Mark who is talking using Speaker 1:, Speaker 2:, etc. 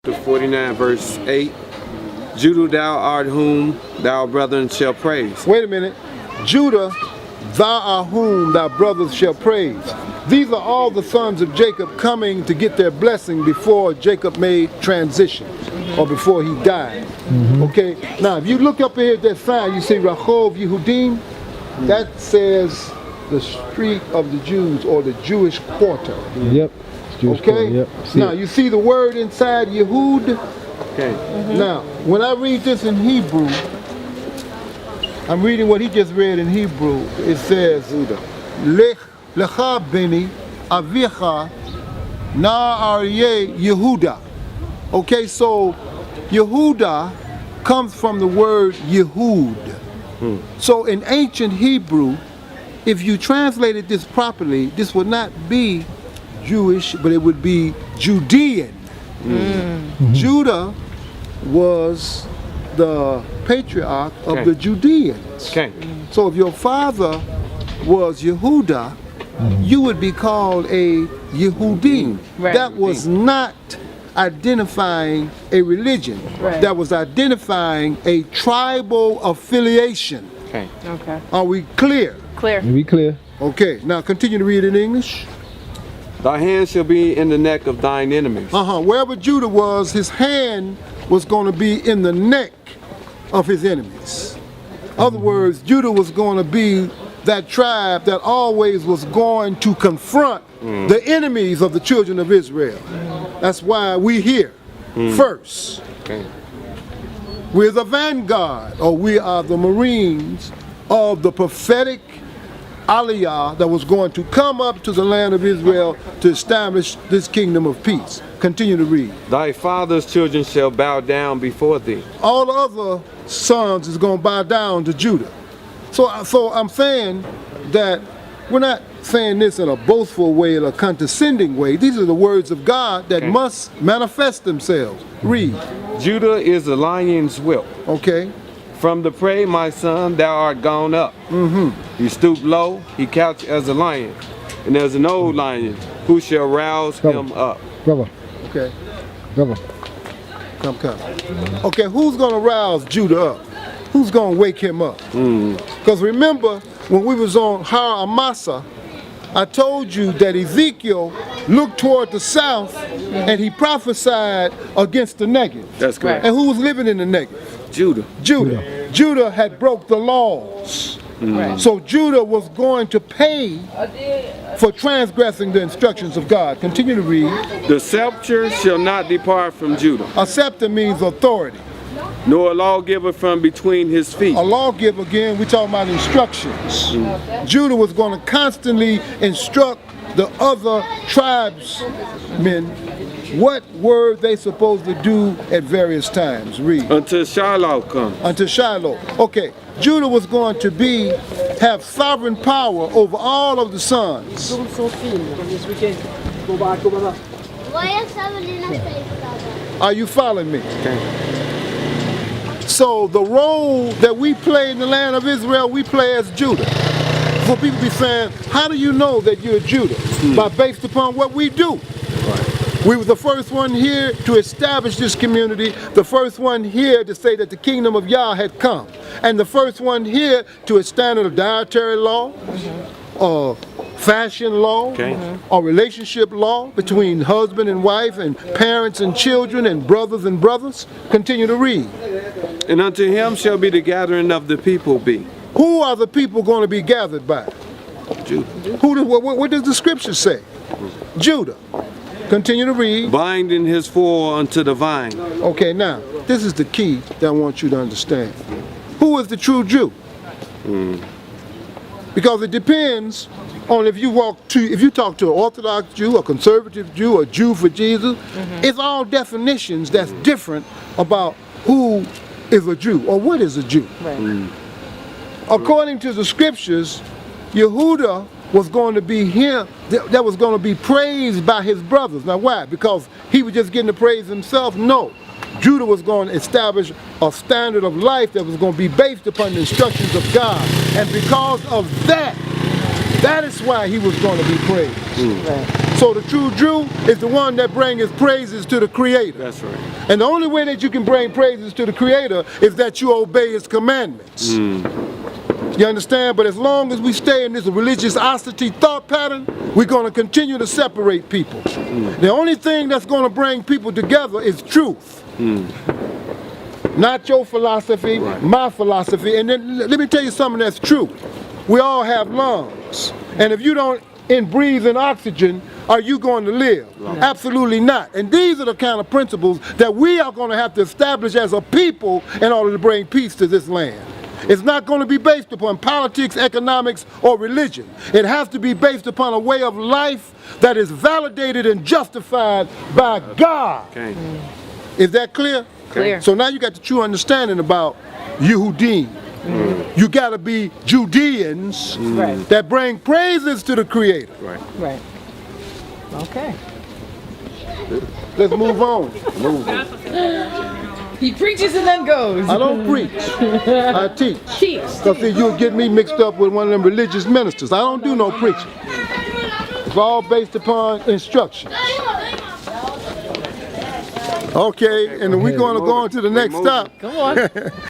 Speaker 1: 49 verse 8. Judah, thou art whom thy brethren shall praise.
Speaker 2: Wait a minute. Judah, thou art whom thy brothers shall praise. These are all the sons of Jacob coming to get their blessing before Jacob made transition, or before he died. Okay? Now, if you look up here at that sign, you see Rachov Yehudim. That says the street of the Jews, or the Jewish quarter.
Speaker 3: Yep. Jewish
Speaker 2: Okay?
Speaker 3: quarter, yep.
Speaker 2: Now, you see the word inside Yehud?
Speaker 1: Okay.
Speaker 2: Now, when I read this in Hebrew, I'm reading what he just read in Hebrew. It says, Lech lecha beni avicha na aryeh Yehuda. Okay, so Yehuda comes from the word Yehud. So in ancient Hebrew, if you translated this properly, this would not be Jewish, but it would be Judean. Judah was the patriarch of the Judeans.
Speaker 1: Okay.
Speaker 2: So if your father was Yehuda, you would be called a Yehudim.
Speaker 4: Right.
Speaker 2: That was not identifying a religion.
Speaker 4: Right.
Speaker 2: That was identifying a tribal affiliation.
Speaker 1: Okay.
Speaker 4: Okay.
Speaker 2: Are we clear?
Speaker 4: Clear.
Speaker 3: We clear?
Speaker 2: Okay, now continue to read in English.
Speaker 1: Thy hand shall be in the neck of thine enemies.
Speaker 2: Wherever Judah was, his hand was going to be in the neck of his enemies. Other words, Judah was going to be that tribe that always was going to confront the enemies of the children of Israel. That's why we here first.
Speaker 1: Okay.
Speaker 2: We're the vanguard, or we are the Marines of the prophetic Aliyah that was going to come up to the land of Israel to establish this kingdom of peace. Continue to read.
Speaker 1: Thy father's children shall bow down before thee.
Speaker 2: All the other sons is going to bow down to Judah. So I'm saying that we're not saying this in a boastful way, in a condescending way. These are the words of God that must manifest themselves. Read.
Speaker 1: Judah is a lion's whelp.
Speaker 2: Okay.
Speaker 1: From the prey, my son, thou art gone up. He stooped low, he couched as a lion. And as an old lion, who shall rouse him up?
Speaker 3: Brother,
Speaker 2: Okay.
Speaker 3: brother.
Speaker 2: Come. Okay, who's going to rouse Judah up? Who's going to wake him up? Because remember, when we was on Har Amasa, I told you that Ezekiel looked toward the south and he prophesied against the Negev.
Speaker 1: That's correct.
Speaker 2: And who was living in the Negev?
Speaker 1: Judah.
Speaker 2: Judah had broke the laws.
Speaker 4: Right.
Speaker 2: So Judah was going to pay for transgressing the instructions of God. Continue to read.
Speaker 1: The scepter shall not depart from Judah,
Speaker 2: A scepter means authority.
Speaker 1: nor a lawgiver from between his feet.
Speaker 2: A lawgiver, again, we're talking about instructions. Judah was going to constantly instruct the other tribesmen what were they supposed to do at various times. Read.
Speaker 1: Until Shiloh comes.
Speaker 2: Until Shiloh. Okay, Judah was going to have sovereign power over all of the sons. Are you following me? So the role that we play in the land of Israel, we play as Judah. So people be saying, how do you know that you're Judah? Based upon what we do. We were the first one here to establish this community, the first one here to say that the kingdom of Yah had come, and the first one here to establish a dietary law, fashion law, or relationship law between husband and wife, and parents and children, and brothers and brothers. Continue to read.
Speaker 1: And unto him shall be the gathering of the people be.
Speaker 2: Who are the people going to be gathered by?
Speaker 1: Judah.
Speaker 2: What does the scripture say? Judah. Continue to read.
Speaker 1: Binding his foal unto the vine.
Speaker 2: Okay, now, this is the key that I want you to understand. Who is the true Jew? Because it depends on if you talk to an Orthodox Jew, a conservative Jew, a Jew for Jesus. It's all definitions that's different about who is a Jew or what is a Jew.
Speaker 4: Right.
Speaker 2: According to the scriptures, Yehuda was going to be him that was going to be praised by his brothers. Now why? Because he was just getting the praise himself? No. Judah was going to establish a standard of life that was going to be based upon the instructions of God. And because of that, that is why he was going to be praised.
Speaker 4: Right.
Speaker 2: So the true Jew is the one that brings his praises to the Creator.
Speaker 1: That's right.
Speaker 2: And the only way that you can bring praises to the Creator is that you obey His commandments. You understand? But as long as we stay in this religiosity thought pattern, we're going to continue to separate people. The only thing that's going to bring people together is truth. Not your philosophy, my philosophy. And then let me tell you something that's true. We all have lungs. And if you don't breathe in oxygen, are you going to live? Absolutely not. And these are the kind of principles that we are going to have to establish as a people in order to bring peace to this land. It's not going to be based upon politics, economics, or religion. It has to be based upon a way of life that is validated and justified by God.
Speaker 1: Okay.
Speaker 2: Is that clear?
Speaker 4: Clear.
Speaker 2: So now you got the true understanding about Yehudim. You got to be Judeans that bring praises to the Creator.
Speaker 1: Right.
Speaker 4: Right. Okay.
Speaker 2: Let's move on.
Speaker 4: He preaches and then goes.
Speaker 2: I don't preach. I teach.
Speaker 4: Teach.
Speaker 2: Because see, you'll get me mixed up with one of them religious ministers. I don't do no preaching. It's all based upon instructions. Okay, and then we're going to go on to the next stop.
Speaker 4: Come on.